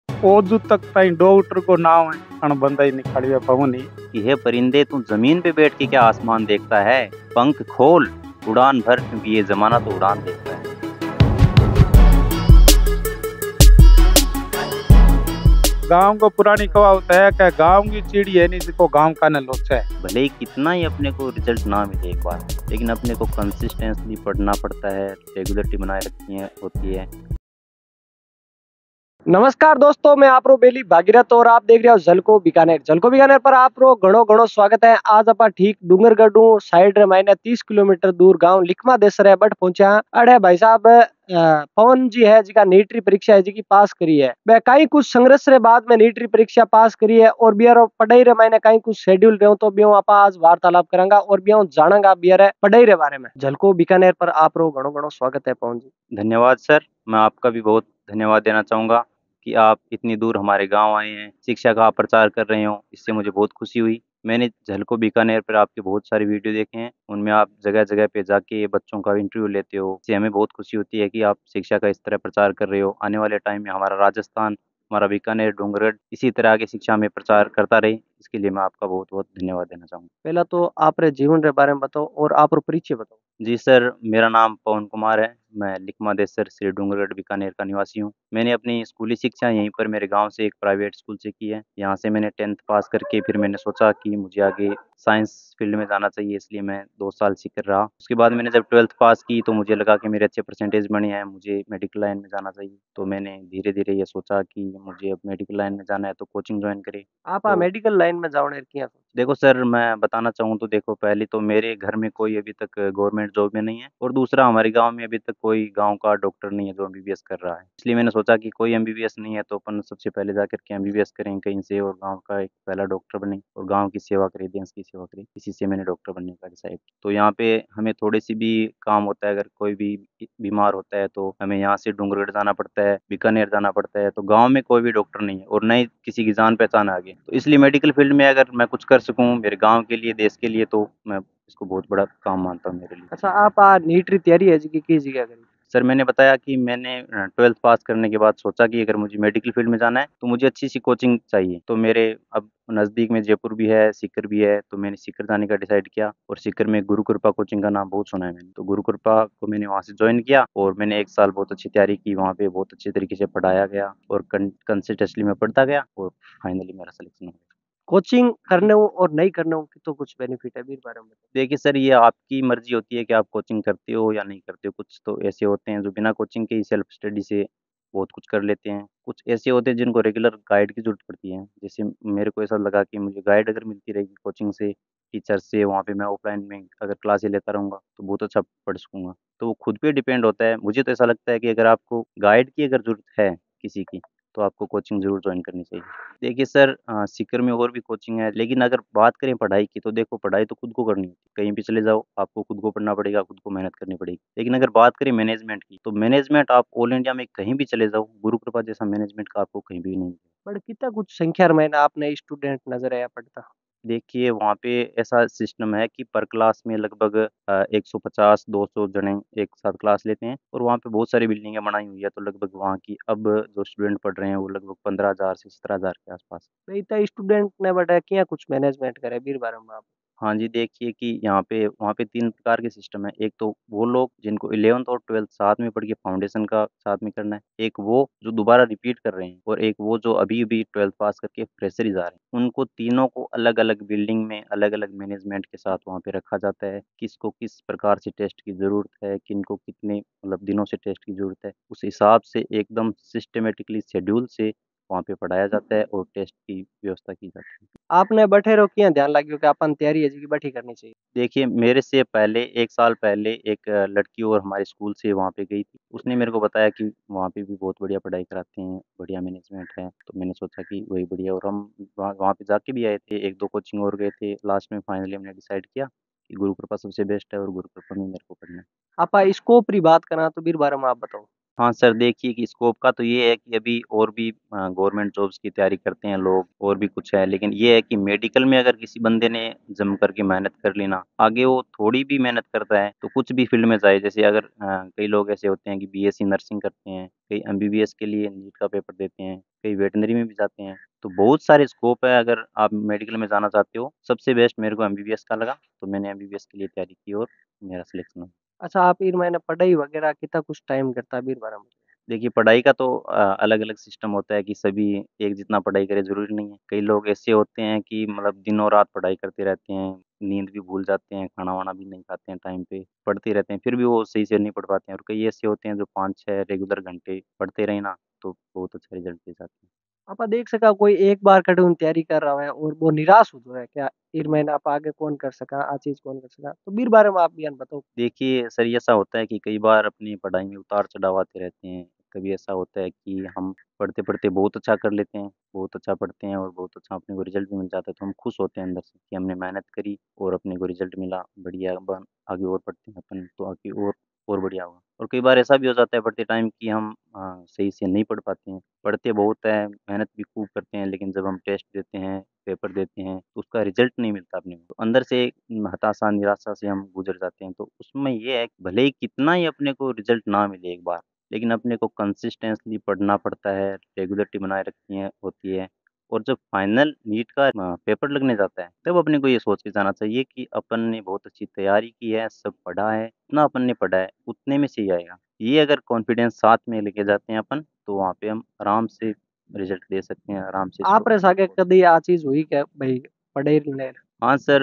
ओजू तक ताई डॉक्टर को नाम है अणबंधा ही निकालिया पवनी। कि हे परिंदे, तू जमीन पे बैठ के क्या आसमान देखता है? पंख खोल, उड़ान भर, क्योंकि ये जमाना तो उड़ान देखता है। गांव को पुरानी कहावत है कि गांव की चिड़ी है नहीं जिसको गांव का न लोचा है। भले ही कितना ही अपने को रिजल्ट ना मिले एक बार, लेकिन अपने को कंसिस्टेंटली पढ़ना पड़ता है, रेगुलरिटी बनाए रखनी है होती है। नमस्कार दोस्तों, मैं आप बेली भागीरथ और आप देख रहे हो झलको बीकानेर पर आप घणो घणो स्वागत है। आज आप ठीक डूंगरगढ़ साइड रे मायने 30 किलोमीटर दूर गांव लिखमा देसर है बट पहुंचा। अड़े भाई साहब पवन जी है जिका नीटरी परीक्षा है जी की पास करी है। वह कई कुछ संघर्ष रे बाद में नीटरी परीक्षा पास करी है और बियारो पढ़ाई रे मायने कई कुछ शेड्यूल रहो तो बियो आप आज वार्तालाप करांगा और बियो जानांगा बियारे पढ़ाई रे बारे में। झलको बीकानेर पर आप घणो घणो स्वागत है पवन जी। धन्यवाद सर, मैं आपका भी बहुत धन्यवाद देना चाहूँगा कि आप इतनी दूर हमारे गांव आए हैं, शिक्षा का आप प्रचार कर रहे हो, इससे मुझे बहुत खुशी हुई। मैंने झलको बीकानेर पर आपके बहुत सारे वीडियो देखे हैं, उनमें आप जगह-जगह पे जाके बच्चों का इंटरव्यू लेते हो, इससे हमें बहुत खुशी होती है कि आप शिक्षा का इस तरह प्रचार कर रहे हो। आने वाले टाइम में हमारा राजस्थान, हमारा बीकानेर, डूंगरगढ़ इसी तरह की शिक्षा में प्रचार करता रहे, इसके लिए मैं आपका बहुत-बहुत धन्यवाद देना चाहूँगा। पहला तो आप रे जीवन रे बारे में बताओ और आप रो परिचय बताओ। जी सर, मेरा नाम पवन कुमार है। मैं लिखमा देसर, श्री डूंगरगढ़, बीकानेर का निवासी हूँ। मैंने अपनी स्कूली शिक्षा यहीं पर मेरे गाँव से एक प्राइवेट स्कूल से की है। यहाँ से मैंने 10th पास करके फिर मैंने सोचा कि मुझे आगे साइंस फील्ड में जाना चाहिए, इसलिए मैं 2 साल सीकर रहा। उसके बाद मैंने जब 12th पास की तो मुझे लगा कि मेरे अच्छे परसेंटेज बने हैं, मुझे मेडिकल लाइन में जाना चाहिए। तो मैंने धीरे-धीरे ये सोचा कि मुझे अब मेडिकल लाइन में जाना है तो कोचिंग जॉइन करें। आप तो मेडिकल लाइन में जाओ किया। देखो सर, मैं बताना चाहूँ तो देखो, पहले तो मेरे घर में कोई अभी तक गवर्नमेंट जॉब में नहीं है और दूसरा हमारे गाँव में अभी तक कोई गाँव का डॉक्टर नहीं है जो एमबीबीएस कर रहा है। इसलिए मैंने सोचा कि कोई एमबीबीएस नहीं है तो अपन सबसे पहले जाकर के एमबीबीएस करें कहीं से और गाँव का एक पहला डॉक्टर बने और गाँव की सेवा करें, देश की सेवा करें। इसी से मैंने डॉक्टर बनने का डिसाइड किया। तो यहाँ पे हमें थोड़ी-सी भी काम होता है, अगर कोई भी बीमार होता है तो हमें यहाँ से डूंगरगढ़ जाना पड़ता है, बीकानेर जाना पड़ता है। तो गाँव में कोई भी डॉक्टर नहीं है और ना ही किसी की जान-पहचान आगे। तो इसलिए मेडिकल फील्ड में अगर मैं कुछ कर सकूँ मेरे गाँव के लिए, देश के लिए, तो मैं इसको बहुत बड़ा काम मानता हूँ मेरे लिए। अच्छा, आप नीट री तैयारी है जी की जगह करी। सर, मैंने बताया कि मैंने 12th पास करने के बाद सोचा कि अगर मुझे मेडिकल फील्ड में जाना है तो मुझे अच्छी-सी कोचिंग चाहिए। तो मेरे अब नज़दीक में जयपुर भी है, सीकर भी है, तो मैंने सीकर जाने का डिसाइड किया और सीकर में गुरु कृपा कोचिंग का नाम बहुत सुना है मैंने। तो गुरु कृपा को मैंने वहाँ से जॉइन किया और मैंने 1 साल बहुत अच्छी तैयारी की, वहाँ पे बहुत अच्छे तरीके से पढ़ाया गया और कंसिस्टेंटली मैं पढ़ता गया और फाइनली मेरा सिलेक्शन हो गया। कोचिंग करने हूँ और नहीं करने हूँ की तो कुछ बेनिफिट है भी बारे में बताओ। देखिए सर, ये आपकी मर्ज़ी होती है कि आप कोचिंग करते हो या नहीं करते हो। कुछ तो ऐसे होते हैं जो बिना कोचिंग के ही सेल्फ स्टडी से बहुत कुछ कर लेते हैं। कुछ ऐसे होते हैं जिनको रेगुलर गाइड की ज़रूरत पड़ती है। जैसे मेरे को ऐसा लगा कि मुझे गाइड अगर मिलती रहेगी कोचिंग से, टीचर से, वहाँ पे मैं ऑफ़लाइन में अगर क्लासेस लेता रहूँगा तो बहुत अच्छा पढ़ सकूँगा। तो वो खुद पे डिपेंड होता है। मुझे तो ऐसा लगता है कि अगर आपको गाइड की अगर ज़रूरत है किसी की, तो आपको कोचिंग ज़रूर जॉइन करनी चाहिए। देखिए सर, सीकर में और भी कोचिंग है, लेकिन अगर बात करें पढ़ाई की तो देखो, पढ़ाई तो खुद को करनी होती है। कहीं भी चले जाओ, आपको खुद को पढ़ना पड़ेगा, खुद को मेहनत करनी पड़ेगी। लेकिन अगर बात करें मैनेजमेंट की, तो मैनेजमेंट आप ऑल इंडिया में कहीं भी चले जाओ, गुरु कृपा जैसा मैनेजमेंट का आपको कहीं भी नहीं मिलेगा। पर कितना कुछ संख्या में ना आपने स्टूडेंट नजर आया पढ़ता। देखिए, वहाँ पे ऐसा सिस्टम है कि पर क्लास में लगभग 150-200 जने एक साथ क्लास लेते हैं और वहाँ पे बहुत सारी बिल्डिंगें बनाई हुई है, तो लगभग वहाँ की अब जो स्टूडेंट पढ़ रहे हैं, वो लगभग 15,000 से 17,000 के आस-पास। तो इतना स्टूडेंट ने बटा किया कुछ मैनेजमेंट करे बीर बारे में आप। हाँ जी, देखिए कि यहाँ पे वहाँ पे 3 प्रकार के सिस्टम है। एक तो वो लोग जिनको 11th और 12th साथ में पढ़ के फाउंडेशन का साथ में करना है। एक वो जो दोबारा रिपीट कर रहे हैं और एक वो जो अभी-अभी 12th पास करके फ्रेशर ही जा रहे हैं। उनको तीनों को अलग-अलग बिल्डिंग में अलग-अलग मैनेजमेंट के साथ वहाँ पे रखा जाता है। किसको किस प्रकार से टेस्ट की ज़रूरत है, किनको कितने मतलब दिनों से टेस्ट की ज़रूरत है, उस हिसाब से एकदम सिस्टमैटिकली शेड्यूल से वहाँ पे पढ़ाया जाता है और टेस्ट की व्यवस्था की जाती है। आपने बैठे रहो किया ध्यान लग गयो कि अपन तैयारी है जी की बैठी करनी चाहिए। देखिए, मेरे से पहले 1 साल पहले एक लड़की और हमारे स्कूल से वहाँ पे गई थी। उसने मेरे को बताया कि वहाँ पे भी बहुत बढ़िया पढ़ाई कराते हैं, बढ़िया मैनेजमेंट है। तो मैंने सोचा कि वही बढ़िया, और हम वहाँ वहाँ पे जाके भी आए थे, 1-2 कोचिंग और गए थे। लास्ट में फाइनली हमने डिसाइड किया कि गुरु कृपा सबसे बेस्ट है और गुरु कृपा में मेरे को पढ़ना है। आप स्कोप री बात करा तो बीर बारे में आप बताओ। हाँ सर, देखिए कि स्कोप का तो ये है कि अभी और भी गवर्नमेंट जॉब्स की तैयारी करते हैं लोग और भी कुछ है, लेकिन ये है कि मेडिकल में अगर किसी बंदे ने जम करके मेहनत कर ली ना, आगे वो थोड़ी भी मेहनत करता है तो कुछ भी फील्ड में जाए। जैसे अगर कई लोग ऐसे होते हैं कि बीएससी नर्सिंग करते हैं, कई एमबीबीएस के लिए नीट का पेपर देते हैं, कई वेटनरी में भी जाते हैं, तो बहुत सारे स्कोप है। अगर आप मेडिकल में जाना चाहते हो, सबसे बेस्ट मेरे को एमबीबीएस का लगा, तो मैंने एमबीबीएस के लिए तैयारी की और मेरा सिलेक्शन हुआ। अच्छा, आप इन मैंने पढ़ाई वगैरह कितना कुछ टाइम करता है बीर बारे में? देखिए, पढ़ाई का तो अलग-अलग सिस्टम होता है कि सभी एक जितना पढ़ाई करें ज़रूरी नहीं है। कई लोग ऐसे होते हैं कि मतलब दिनों-रात पढ़ाई करते रहते हैं, नींद भी भूल जाते हैं, खाना-वाना भी नहीं खाते हैं टाइम पे, पढ़ते रहते हैं, फिर भी वो सही से नहीं पढ़ पाते हैं और कई ऐसे होते हैं जो 5-6 रेगुलर घंटे पढ़ते रहे ना, तो बहुत अच्छा रिज़ल्ट दे जाते हैं। आप देख सका कोई एक बार कठिन तैयारी कर रहा है और वो निराश हो जो है क्या इन महीने आप आगे कौन कर सका आ चीज कौन कर सका, तो बीर बारे में आप बयान बताओ। देखिए सर, ये ऐसा होता है कि कई बार अपनी पढ़ाई में उतार-चढ़ाव आते रहते हैं। कभी ऐसा होता है कि हम पढ़ते-पढ़ते बहुत अच्छा कर लेते हैं, बहुत अच्छा पढ़ते हैं और बहुत अच्छा अपने को रिज़ल्ट भी मिल जाता है, तो हम खुश होते हैं अंदर से कि हमने मेहनत करी और अपने को रिज़ल्ट मिला, बढ़िया। अब आगे और पढ़ते हैं अपन तो आगे और बढ़िया होगा। और कई बार ऐसा भी हो जाता है पढ़ते टाइम कि हम सही से नहीं पढ़ पाते हैं। पढ़ते बहुत हैं, मेहनत भी खूब करते हैं, लेकिन जब हम टेस्ट देते हैं, पेपर देते हैं, तो उसका रिज़ल्ट नहीं मिलता अपने को। तो अंदर से एक हताशा, निराशा से हम गुज़र जाते हैं। तो उसमें ये है कि भले ही कितना ही अपने को रिज़ल्ट ना मिले एक बार, लेकिन अपने को कंसिस्टेंटली पढ़ना पड़ता है, रेगुलरिटी बनाए रखनी है होती है। और जब फाइनल नीट का पेपर लगने जाता है, तब अपने को ये सोच के जाना चाहिए कि अपन ने बहुत अच्छी तैयारी की है, सब पढ़ा है, जितना अपन ने पढ़ा है, उतने में से ही आएगा। ये अगर कॉन्फिडेंस साथ में लेके जाते हैं अपन, तो वहाँ पे हम आराम से रिज़ल्ट दे सकते हैं, आराम से आप रे सागे कदी आ चीज हुई क्या भाई पढ़े ले? हाँ सर,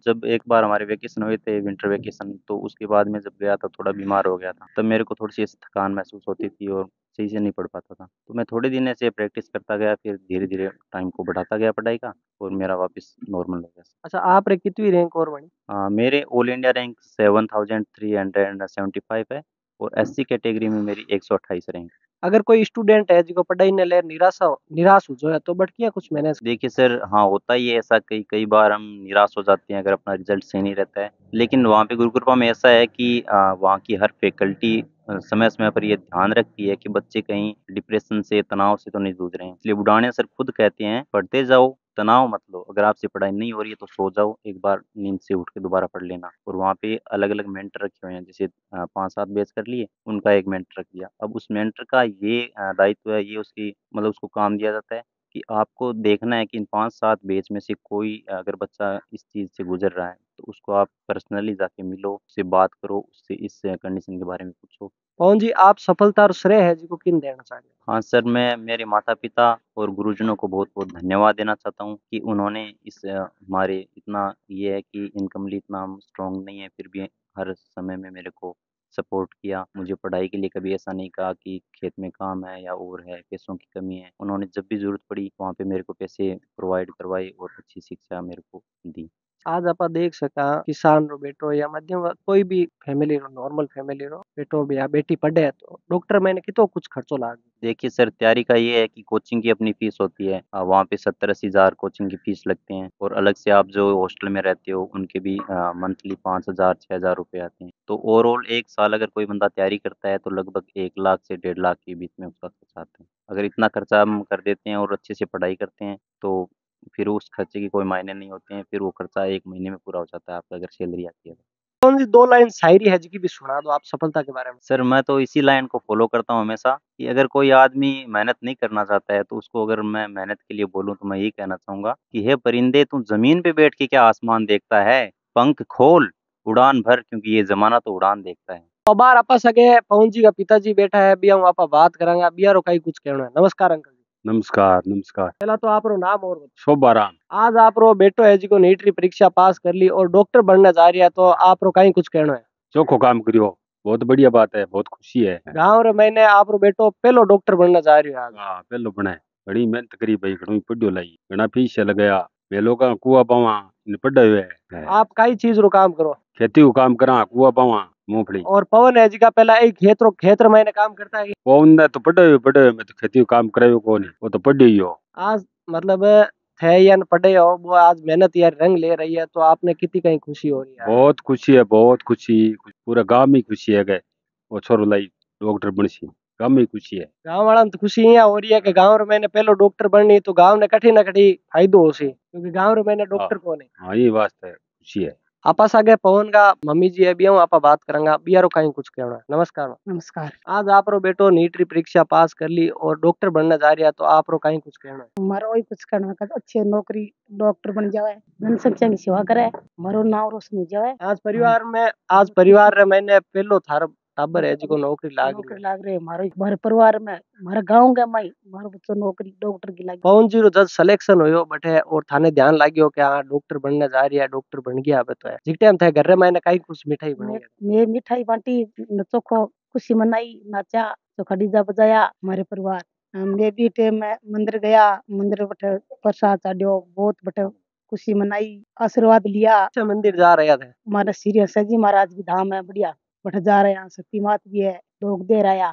जब एक बार हमारे वेकेशन हुए थे, विंटर वेकेशन, तो उसके बाद में जब गया था, थोड़ा बीमार हो गया था। तब मेरे को थोड़ी-सी ऐसी थकान महसूस होती थी और सही से नहीं पढ़ पाता था। तो मैं थोड़े दिन ऐसे प्रैक्टिस करता गया, फिर धीरे-धीरे टाइम को बढ़ाता गया पढ़ाई का और मेरा वापस नॉर्मल हो गया। अच्छा, आप रे कितनी रैंक और बनी? मेरे ऑल इंडिया रैंक 7375 है और एससी कैटेगरी में मेरी 128 रैंक। अगर कोई स्टूडेंट है जिसको पढ़ाई ने ले निराश हो जाए तो बटकिया कुछ मैनेज। देखिए सर, हाँ, होता ही है ऐसा, कई कई बार हम निराश हो जाते हैं अगर अपना रिज़ल्ट सही नहीं रहता है। लेकिन वहाँ पे गुरु कृपा में ऐसा है कि वहाँ की हर फैकल्टी समय-समय पर ये ध्यान रखती है कि बच्चे कहीं डिप्रेशन से, तनाव से तो नहीं जूझ रहे हैं। इसलिए बुढ़ाने सर खुद कहते हैं, "पढ़ते जाओ, तनाव मत लो। अगर आपसे पढ़ाई नहीं हो रही है तो सो जाओ, एक बार नींद से उठ के दोबारा पढ़ लेना।" और वहाँ पे अलग-अलग मेंटर रखे हुए हैं, जैसे 5-7 बैच कर लिए, उनका एक मेंटर रख दिया। अब उस मेंटर का ये दायित्व है, ये उसकी मतलब उसको काम दिया जाता है कि आपको देखना है कि इन 5-7 बैच में से कोई अगर बच्चा इस चीज़ से गुज़र रहा है, तो उसको आप पर्सनली जाके मिलो, उससे बात करो, उससे इस कंडीशन के बारे में पूछो। पवन जी, आप सफलता और श्रेय है जिसको किन देना चाहिए? हाँ सर, मैं मेरे माता-पिता और गुरुजनों को बहुत-बहुत धन्यवाद देना चाहता हूँ कि उन्होंने इस हमारे इतना ये है कि इनकमली इतना हम स्ट्रॉन्ग नहीं है, फिर भी हर समय में मेरे को सपोर्ट किया। मुझे पढ़ाई के लिए कभी ऐसा नहीं कहा कि खेत में काम है या और है, पैसों की कमी है। उन्होंने जब भी ज़रूरत पड़ी, वहाँ पे मेरे को पैसे प्रोवाइड करवाए और अच्छी शिक्षा मेरे को दी। आज आप देख सका किसान रो बेटो या मध्यम वर्ग कोई भी फैमिली रो नॉर्मल फैमिली रो बेटो या बेटी पढ़े तो डॉक्टर मैंने कितो कुछ खर्चो लाग। देखिए सर, तैयारी का ये है कि कोचिंग की अपनी फ़ीस होती है। वहाँ पे 70-80 हज़ार कोचिंग की फ़ीस लगते हैं और अलग से आप जो हॉस्टल में रहते हो, उनके भी मंथली 5,000 6,000 रुपए आते हैं। तो ओवरऑल 1 साल अगर कोई बंदा तैयारी करता है, तो लगभग 1 लाख से 1.5 लाख के बीच में उसका खर्चा आता है। अगर इतना खर्चा हम कर देते हैं और अच्छे से पढ़ाई करते हैं, तो फिर उस खर्चे के कोई मायने नहीं होते हैं। फिर वो खर्चा 1 महीने में पूरा हो जाता है आपका, अगर सैलरी आती है तो। कौन सी दो लाइन शायरी है जिसकी भी सुना दो आप सफलता के बारे में। सर, मैं तो इसी लाइन को फ़ॉलो करता हूँ हमेशा कि अगर कोई आदमी मेहनत नहीं करना चाहता है, तो उसको अगर मैं मेहनत के लिए बोलूँ, तो मैं यही कहना चाहूँगा कि हे परिंदे, तू ज़मीन पे बैठ के क्या आसमान देखता है? पंख खोल, उड़ान भर, क्योंकि ये ज़माना तो उड़ान देखता है। तो बार आपा सके पवन जी का पिताजी बैठा है बिया हूँ आपा बात करांगा बिया रो कई कुछ कहना है। नमस्कार अंकल जी। नमस्कार नमस्कार। पहला तो आप रो नाम और बताओ। शोभाराम। आज आप रो बेटो है जिको नीट की परीक्षा पास कर ली और डॉक्टर बनने जा रही है, तो आप रो कहीं कुछ कहना है? चोखो काम करियो, बहुत बढ़िया बात है, बहुत खुशी है। गाँव रे मैंने आप रो बेटो पहलो डॉक्टर बनने जा रही है आज। हाँ, पहलो बनाए, बड़ी मेहनत करी भाई, घणो पढ़ियो लाई, घना फीस लगाया, वे लोग कुआ पावा इन पढ़ा हुए है। आप कई चीज रो काम करो? खेती को काम करा, कुआ पावा, मूंगफली। और पवन है जी का पहला एक खेत मैंने काम करता है। वो उनने तो पढ़े हुए, मैं तो खेती को काम करायो को नहीं, वो तो पढ़ी ही हो। आज मतलब थे या न पढ़े हो वो आज मेहनत यार रंग ले रही है, तो आपने कितनी कहीं खुशी हो रही है? बहुत खुशी है, बहुत खुशी, पूरा गांव में खुशी है गए वो छोरो लाई डॉक्टर बनसी गाँव में खुशी है। गांव वाला तो खुशी यहाँ हो रही है कि गांव रे मैंने पहलो डॉक्टर बननी तो गांव ने कठी ना कठी फायदो होसी क्योंकि गांव रे मैंने डॉक्टर कौन है। हाँ ये वास्ते खुशी है। आपा सागे पवन का मम्मी जी है भी हूँ आपा बात करेंगे बियारो कहीं कुछ कहना। नमस्कार माँ। नमस्कार। आज आप रो बेटो नीट री परीक्षा पास कर ली और डॉक्टर बनने जा रही है तो आप रो कहीं कुछ कहना। मारो वही कुछ करना का अच्छे नौकरी डॉक्टर बन जावे जनसंख्या की सेवा करे मारो नाम रोशन हो जावे। आज परिवार रे मैंने पहलो थार टाबर है जिको नौकरी लाग रही मारे परिवार में मारे गांव के माई मारो बच्चो नौकरी डॉक्टर की लागी। पवन जी रो जब सिलेक्शन होयो बटे और थाने ध्यान लाग्यो कि हाँ डॉक्टर बनने जा रही है डॉक्टर बन गया अब तो है जिस टाइम थे घर रे मैंने कहीं कुछ मिठाई बनी मैं मिठाई बांटी चोखो खुशी मनाई नाचा चोखा डीजा बजाया हमारे परिवार। मैं भी टाइम में मंदिर गया मंदिर बटे प्रसाद चाड्यो बहुत बटे खुशी मनाई आशीर्वाद लिया। अच्छा मंदिर जा रहे थे हमारा सीरियस है जी महाराज की धाम है बढ़िया बट जा रहे हैं शक्ति मात भी है लोग दे रहा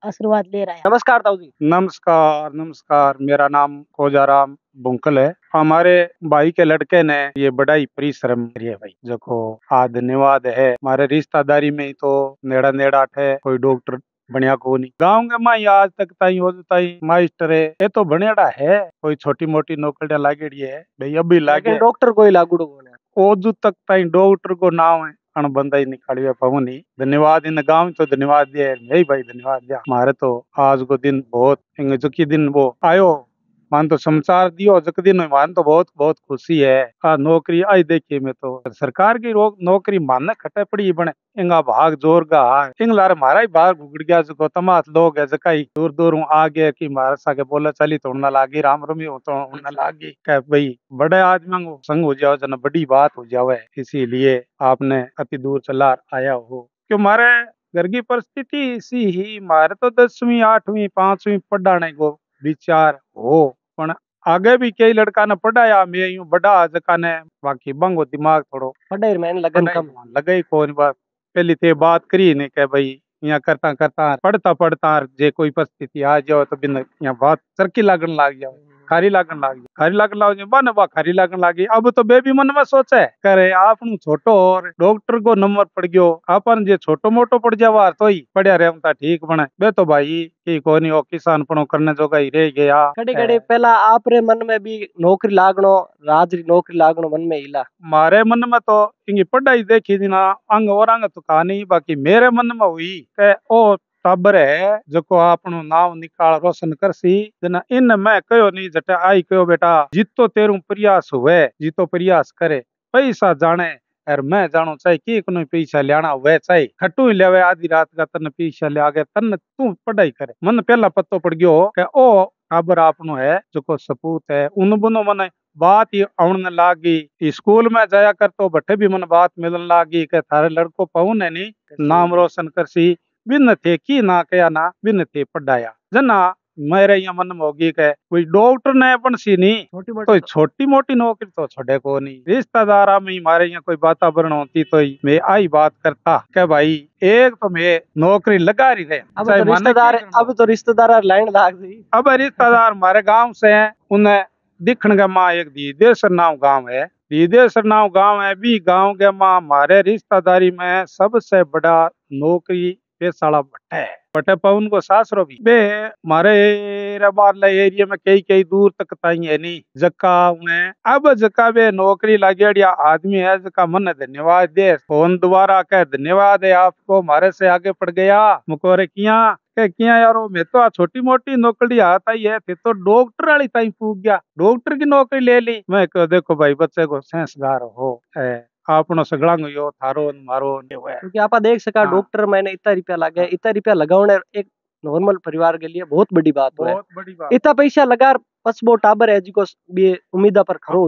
आशीर्वाद ले रहा है। नमस्कार ताऊ जी। नमस्कार नमस्कार। मेरा नाम खोजाराम बुंकल है। हमारे भाई के लड़के ने ये बड़ा ही परिश्रम किया भाई जो आज धन्यवाद है। हमारे रिश्तेदारी में ही तो नेड़ा नेड़ा है कोई डॉक्टर बढ़िया को नहीं गाँव के माई आज तक ताई हो ताई मास्टर है ये तो बढ़िया है कोई छोटी मोटी नौकरियां लागेड़ी है भाई अभी लागे डॉक्टर कोई लागू ओजू तक ताई डॉक्टर को नाम है बंदा ही निकालिया पवन ही धन्यवाद इन गाँव तो धन्यवाद दिया यही भाई धन्यवाद दिया। हमारे तो आज को दिन बहुत जो की दिन वो आयो मान तो समाचार दियो जक दिन मान तो बहुत बहुत खुशी है। नौकरी आई देखिए मैं तो सरकार की नौकरी मानने खटे पड़ी बने इंगा भाग जोर गा इंग लारे मारा ही भाग घुगड़ गया जो तमात लोग है जकाई दूर दूर हूँ आ गया कि मारा साके बोला चली तो उड़ना लागी राम रमी हो तो उड़ना लागी कह भाई बड़े आदमी को संग हो जाओ जना बड़ी बात हो जावे इसीलिए आपने अति दूर चला आया हो क्यों मारे घर की परिस्थिति इसी ही मारे तो 10वीं 8वीं 5वीं पढ़ाने को विचार हो पण आगे भी कई लड़का ने पढ़ाया मैं यूं बड़ा जका ने बाकी बंगो दिमाग थोड़ो पढ़ाई मैंने लगन कम लगे कौन बात पहली ते बात करी ने कह भाई यहाँ करता करता पढ़ता पढ़ता जे कोई परिस्थिति आ जाओ तो बिन यहाँ बात चरकी लागन लाग जाओ खारी लागन लाग बन बा खारी लागन लागी अब तो बेबी मन में सोचे करे आप छोटो और डॉक्टर को नंबर पड़ गयो अपन जे छोटो मोटो पड़ जावा तो ही पढ़िया रहता ठीक बने बे तो भाई की कोनी हो किसान पनो करने जो ही रह गया कड़ी कड़ी पहला आप रे मन में भी नौकरी लागनो राज नौकरी लागनो मन में हिला मारे मन में तो इनकी पढ़ाई देखी थी ना अंग और अंग तो कहानी बाकी मेरे मन में हुई के ओ टाबर है जो आपनो नाम निकाल रोशन करसी जना इन मैं कहो नहीं जटे आई कहो बेटा जितो तेरू प्रयास हुए जितो प्रयास करे पैसा जाने और मैं जानो चाहे की कोई पैसा लियाना हुए चाहे खटू ही लेवे आधी रात का तन पैसा ले आगे तन तू पढ़ाई करे मन पहला पत्तो पड़ गयो के ओ टाबर आपनो है जो सपूत है उन बुनो मन बात ही आने लागी स्कूल में जाया कर तो बठे भी मन बात मिलने लागी के थारे लड़को पहुन है नी नाम रोशन करसी बिन थे की ना कया ना बिन थे पढ़ाया जना मेरे यहाँ मन में होगी के कोई डॉक्टर ने अपन सी नहीं तो छोटी मोटी नौकरी तो छोड़े को नहीं रिश्तेदारा में हमारे यहाँ कोई वातावरण होती तो मैं आई बात करता के भाई एक तो मैं नौकरी लगा रही रहे अब तो रिश्तेदार लाइन लाग गई। अब रिश्तेदार हमारे गाँव से है उन्हें दिखण के माँ एक दीदेसर नाम गाँव है दीदेसर नाम गाँव है भी गाँव के माँ हमारे रिश्तेदारी में सबसे बड़ा नौकरी पेशाला बटे पवन को सासरो भी बे मारे एरिया में कई कई दूर तक ताई है नहीं जक्का उन्हें अब जक्का बे नौकरी लागेड़िया आदमी है जक्का मन धन्यवाद दे फोन दोबारा कह धन्यवाद है आपको हमारे से आगे पड़ गया मुकोरे किया यारो मैं तो छोटी मोटी नौकरी आता ही है तो डॉक्टर वाली ताई पूछ गया डॉक्टर की नौकरी ले ली मैं कह देखो भाई बच्चे को सेंसदार हो आपनो सगड़ा यो थारो मारो क्योंकि आप देख सका डॉक्टर मैंने इतना रुपया लगाने एक नॉर्मल परिवार के लिए बहुत बड़ी बात है इतना पैसा लगा पसबो टाबर है जिको उम्मीदा पर खरो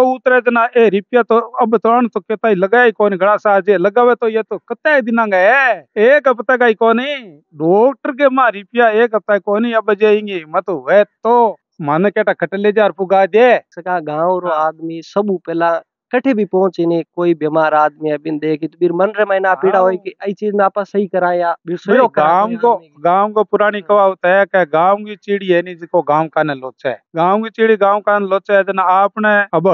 उतरे जना ए रुपया तो अब तो कहता ही लगाए कौन घड़ा सा जे लगावे तो ये तो कत्ता दिना है एक हफ्ता का ही कौन डॉक्टर के मां रुपया एक हफ्ता कौन अब जाएंगे मत हुए तो माने केटा खटले जार पुगा दे सका गाँव रो आदमी सब पहला कठे भी पहुंचे नहीं कोई बीमार आदमी है बिन देखी तो फिर मन रे महीना पीड़ा हो कि आई चीज में आपा सही कराया गांव को पुरानी कहावत है कि गांव की चिड़ी है नहीं जिसको गांव का न लोचा है गांव की चिड़ी गांव का न लोचा है जना आपने अब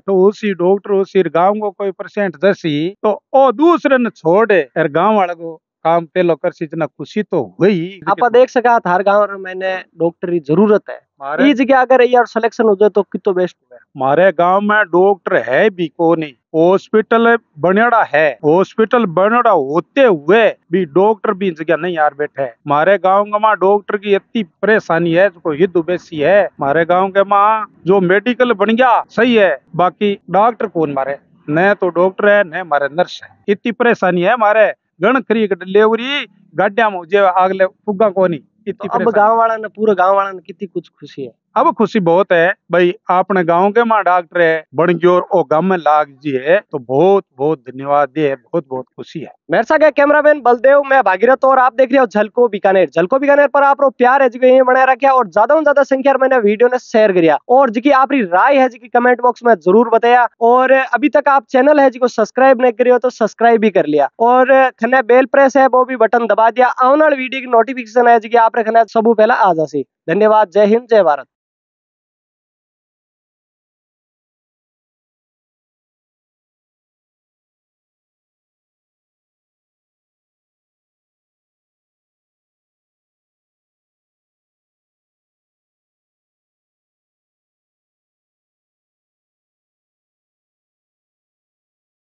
उसी डॉक्टर उसी गांव को कोई परसेंट दसी तो ओ दूसरे ने छोड़े और गांव वाले को काम पेलो करसी जना खुशी तो हुई। आप देख सका थार गांव रे मैंने डॉक्टर की जरूरत है मारे ई जगह अगर यार सिलेक्शन हो जाए तो कितो बेस्ट है। मारे गांव में डॉक्टर है भी को नहीं, हॉस्पिटल बनड़ा है, हॉस्पिटल बनड़ा होते हुए भी डॉक्टर भी जगह नहीं यार बैठे। मारे गांव के माँ डॉक्टर की इतनी परेशानी है जो युद्ध बेसी है। मारे गांव के माँ जो मेडिकल बन गया सही है, बाकी डॉक्टर कौन मारे, न तो डॉक्टर है न मारे नर्स है। इतनी परेशानी है मारे गण करी डिलीवरी गाड़िया में जे आगले फुगा को नहीं। तो अब गांव वाला ने पूरे गांव वाला ने कितनी कुछ खुशी है। अब खुशी बहुत है भाई, आपने गांव के माँ डॉक्टर है बन गयो और गांव में लाग जी है तो बहुत बहुत धन्यवाद दे, बहुत बहुत खुशी है। मेरे साथ कैमरामैन बलदेव, मैं भागीरथ और आप देख रहे हो झलको बीकानेर। झलको बीकानेर पर आप प्यार है जी ये बनाए रखा और ज्यादा से ज्यादा संख्या मैंने वीडियो ने शेयर करिया और जी आप राय है जी कमेंट बॉक्स में जरूर बताया। और अभी तक आप चैनल है जी को सब्सक्राइब नहीं करियो तो सब्सक्राइब भी कर लिया और खन्ने बेल प्रेस है वो भी बटन दबा दिया। आने वाली वीडियो की नोटिफिकेशन है जी आप खन्ने सब पहला आ जासी। धन्यवाद, जय हिंद, जय भारत।